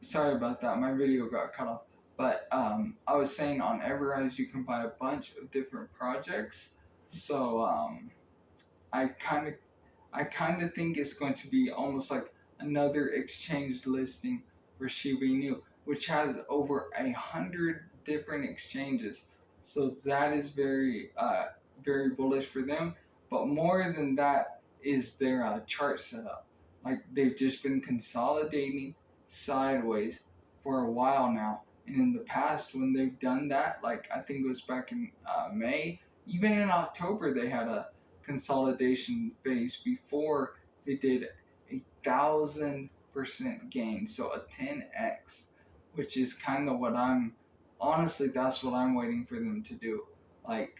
Sorry about that. My video got cut off. But I was saying on Everrise you can buy a bunch of different projects. So I kind of I kind of think it's going to be almost like another exchange listing for Shiba Inu, which has over 100 different exchanges. So that is very bullish for them. But more than that is their chart setup. Like they've just been consolidating sideways for a while now. And in the past, when they've done that, like I think it was back in May, even in October, they had a consolidation phase before they did 1,000% gain, so a 10x, which is kind of what I'm honestly that's what I'm waiting for them to do. Like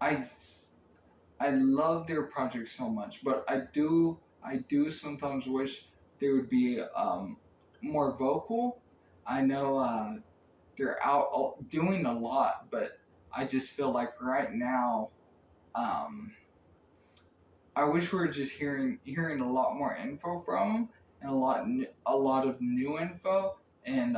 I I love their project so much, but I do sometimes wish they would be more vocal. I know they're out doing a lot, but I just feel like right now, um, I wish we were just hearing a lot more info from them and a lot of new info. And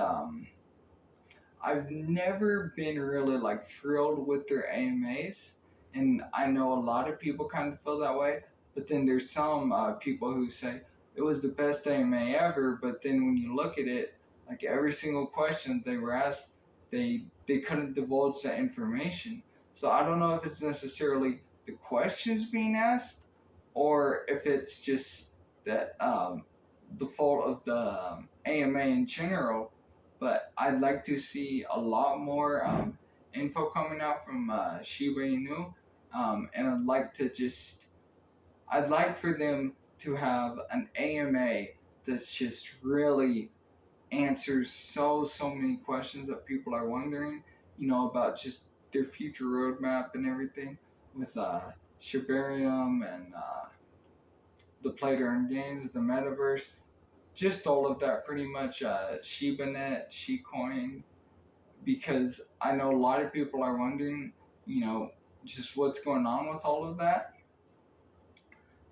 I've never been really like thrilled with their AMAs, and I know a lot of people kind of feel that way. But then there's some people who say it was the best AMA ever. But then when you look at it, like every single question they were asked, they couldn't divulge that information. So I don't know if it's necessarily the questions being asked, or if it's just that the fault of the AMA in general. But I'd like to see a lot more info coming out from Shiba Inu, and I'd like for them to have an AMA that's just really answers so many questions that people are wondering, about just their future roadmap and everything with Shibarium and the play to earn games, the metaverse, just all of that pretty much, ShibaNet, Shicoin, because I know a lot of people are wondering, just what's going on with all of that.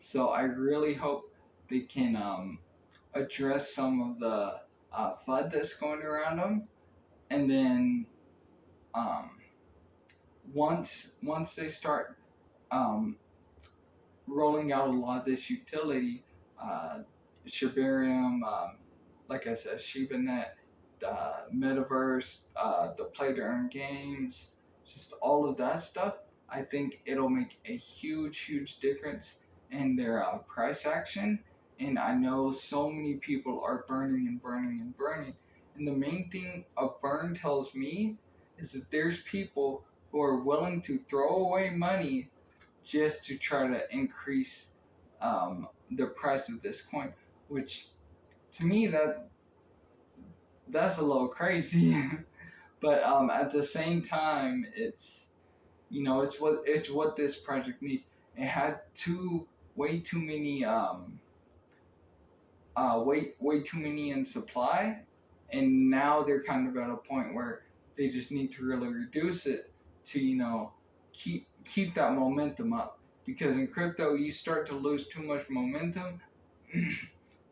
So I really hope they can address some of the FUD that's going around them, and then um, once they start um, rolling out a lot of this utility, uh, Shibarium, like I said, ShibaNet, the metaverse, the play to earn games, just all of that stuff, I think it'll make a huge difference in their price action. And I know so many people are burning and burning and burning. And the main thing a burn tells me is that there's people who are willing to throw away money just to try to increase the price of this coin, which to me that's a little crazy. But at the same time, it's what this project needs. It had way too many way too many in supply, and now they're kind of at a point where they just need to really reduce it to keep that momentum up. Because in crypto, you start to lose too much momentum,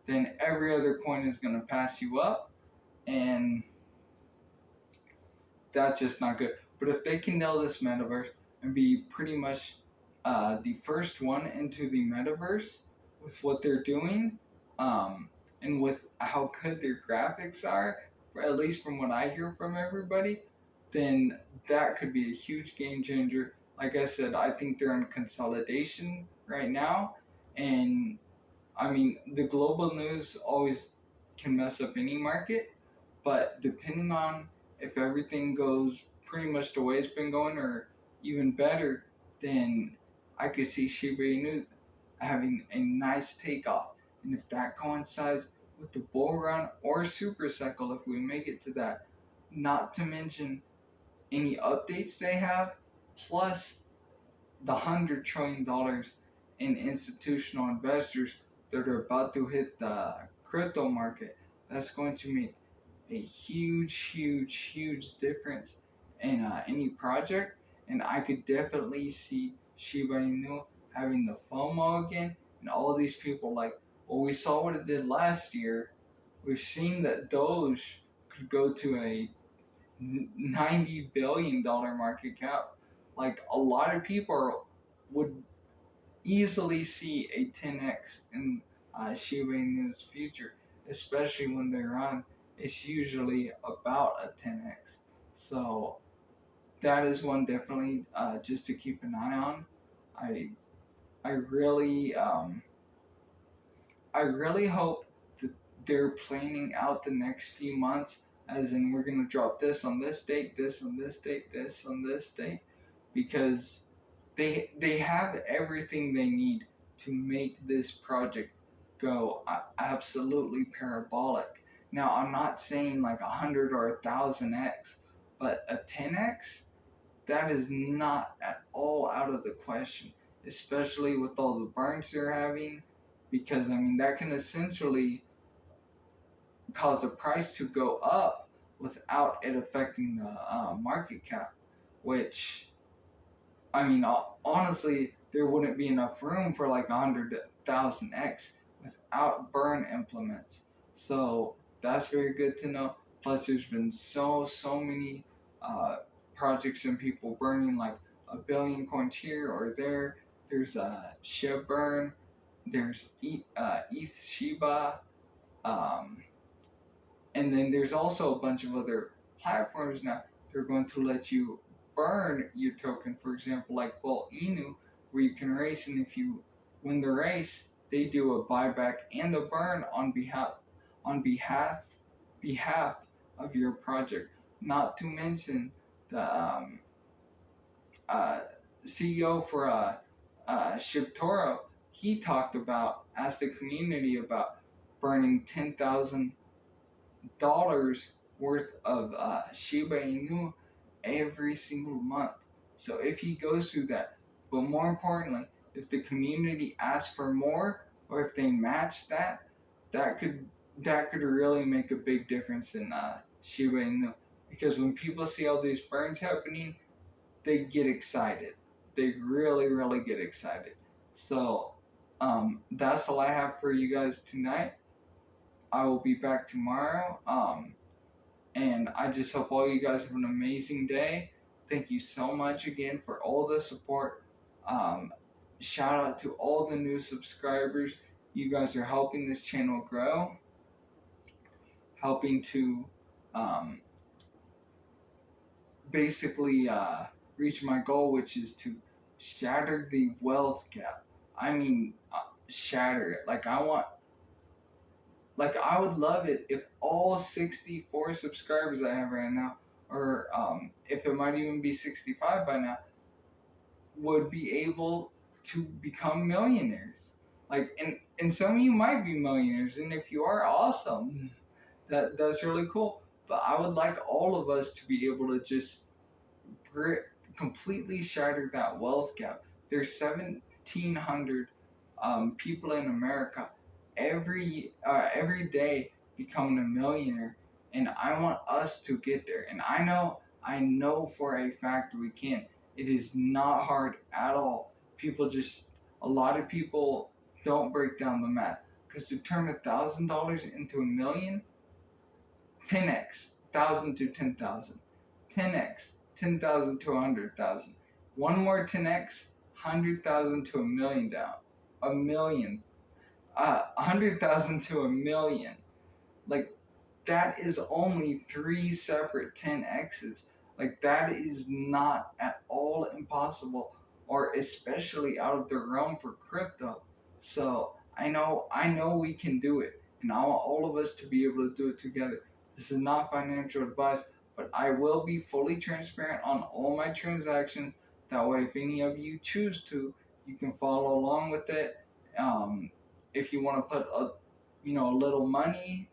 then every other coin is going to pass you up, and that's just not good. But if they can nail this metaverse and be pretty much the first one into the metaverse with what they're doing, and with how good their graphics are, at least from what I hear from everybody, then that could be a huge game changer. Like I said, I think they're in consolidation right now, and I mean the global news always can mess up any market, but depending on if everything goes pretty much the way it's been going or even better, then I could see Shiba Inu having a nice takeoff. And if that coincides with the bull run or super cycle, if we make it to that, not to mention any updates they have, plus the $100 trillion in institutional investors that are about to hit the crypto market, that's going to make a huge difference in any project. And I could definitely see Shiba Inu having the FOMO again, and all these people like, Well, we saw what it did last year. We've seen that Doge could go to a $90 billion market cap. Like a lot of people would easily see a 10x in Shiba Inu's future, especially when they run. It's usually about a 10x. So that is one definitely just to keep an eye on. I I really I really hope that they're planning out the next few months, as in we're gonna drop this on this date, this on this date, this on this date, because they have everything they need to make this project go absolutely parabolic. Now I'm not saying like 100 or 1,000x, but a 10x, that is not at all out of the question, especially with all the burns they're having, because I mean that can essentially cause the price to go up without it affecting the market cap, which I mean honestly there wouldn't be enough room for like 100,000x without burn implements. So that's very good to know. Plus, there's been so many projects and people burning like a billion coins here or there. There's Shiba burn. There's ETH Shiba, um, and then there's also a bunch of other platforms now. They're going to let you burn your token. For example, like Vault Inu, where you can race, and if you win the race, they do a buyback and a burn on behalf of your project. Not to mention the uh, CEO for ShibToro, he talked about, asked the community about burning $10,000 worth of Shiba Inu every single month. So if he goes through that, but more importantly, if the community asks for more or if they match that, that could really make a big difference in Shiba Inu. Because when people see all these burns happening, they get excited. They really get excited. So that's all I have for you guys tonight. I will be back tomorrow. And I just hope all you guys have an amazing day. Thank you so much again for all the support. Shout out to all the new subscribers. You guys are helping this channel grow, helping to basically reach my goal, which is to shatter the wealth gap. I mean, shatter it. I would love it if all 64 subscribers I have right now, or if it might even be 65 by now, would be able to become millionaires. And some of you might be millionaires, and if you are, awesome. That's really cool. But I would like all of us to be able to just completely shatter that wealth gap. There's 1,700 people in America every day becoming a millionaire, and I want us to get there. And I know for a fact we can. It is not hard at all. A lot of people don't break down the math, because to turn $1,000 into a million, 10x, 1,000 to 10,000, 10x, 10,000 to 100,000. One more 10x, 100,000 to a million down. A million. 100,000 to a million. Like, that is only 3 separate 10x's. Like, that is not at all impossible, or especially out of the realm for crypto. So I know we can do it, and I want all of us to be able to do it together. This is not financial advice, but I will be fully transparent on all my transactions. That way, if any of you choose to, you can follow along with it. If you want to put a little money,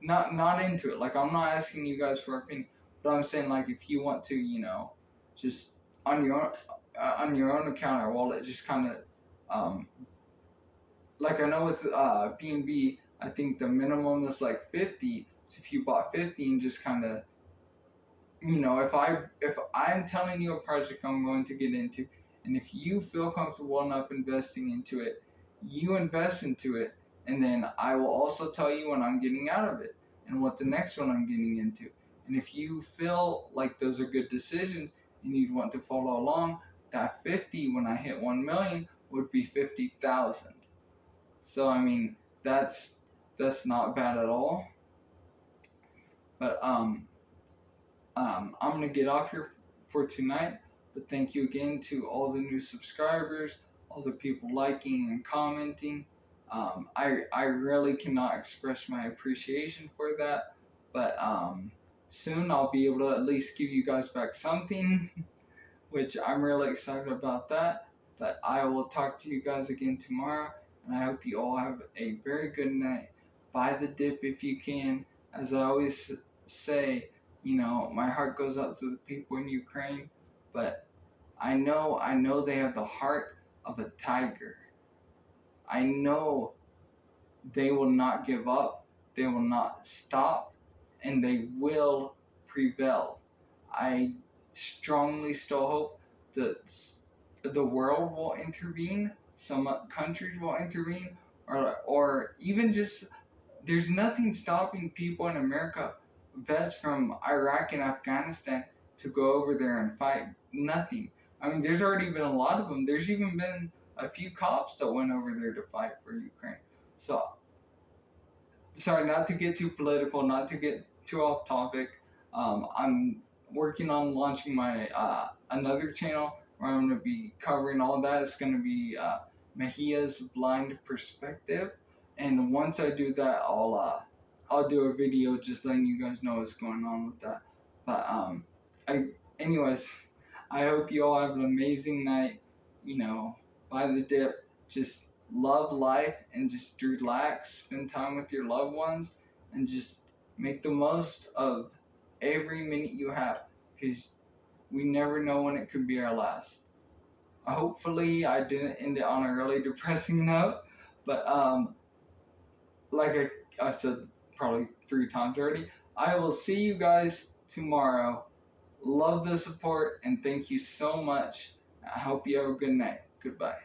not into it. Like, I'm not asking you guys for opinion, but I'm saying, like, if you want to, just on your own account or wallet, just kind of like I know with BNB, I think the minimum is like 50. So if you bought 50 and just kind of, if I'm telling you a project I'm going to get into, and if you feel comfortable enough investing into it, you invest into it, and then I will also tell you when I'm getting out of it and what the next one I'm getting into. And if you feel like those are good decisions and you'd want to follow along, that 50 when I hit 1 million would be 50,000. So I mean, that's not bad at all. But I'm gonna get off here for tonight. But thank you again to all the new subscribers, all the people liking and commenting. I really cannot express my appreciation for that. But soon I'll be able to at least give you guys back something, which I'm really excited about that. But I will talk to you guys again tomorrow, and I hope you all have a very good night. Buy the dip if you can. As I always say, you know, my heart goes out to the people in Ukraine, but I know they have the heart of a tiger. I know they will not give up, they will not stop, and they will prevail. I strongly still hope that the world will intervene, some countries will intervene, or even just there's nothing stopping people in America, vets from Iraq and Afghanistan, to go over there and fight. Nothing. I mean, there's already been a lot of them. There's even been a few cops that went over there to fight for Ukraine. So, sorry, not to get too political, not to get too off topic. I'm working on launching my another channel where I'm going to be covering all that. It's going to be Mejia's Blind Perspective, and once I do that, I'll do a video just letting you guys know what's going on with that. But anyways, I hope you all have an amazing night. You know, buy the dip. Just love life and just relax, spend time with your loved ones, and just make the most of every minute you have, because we never know when it could be our last. Hopefully I didn't end it on a really depressing note, but like I said probably 3 times already, I will see you guys tomorrow. Love the support and thank you so much. I hope you have a good night. Goodbye.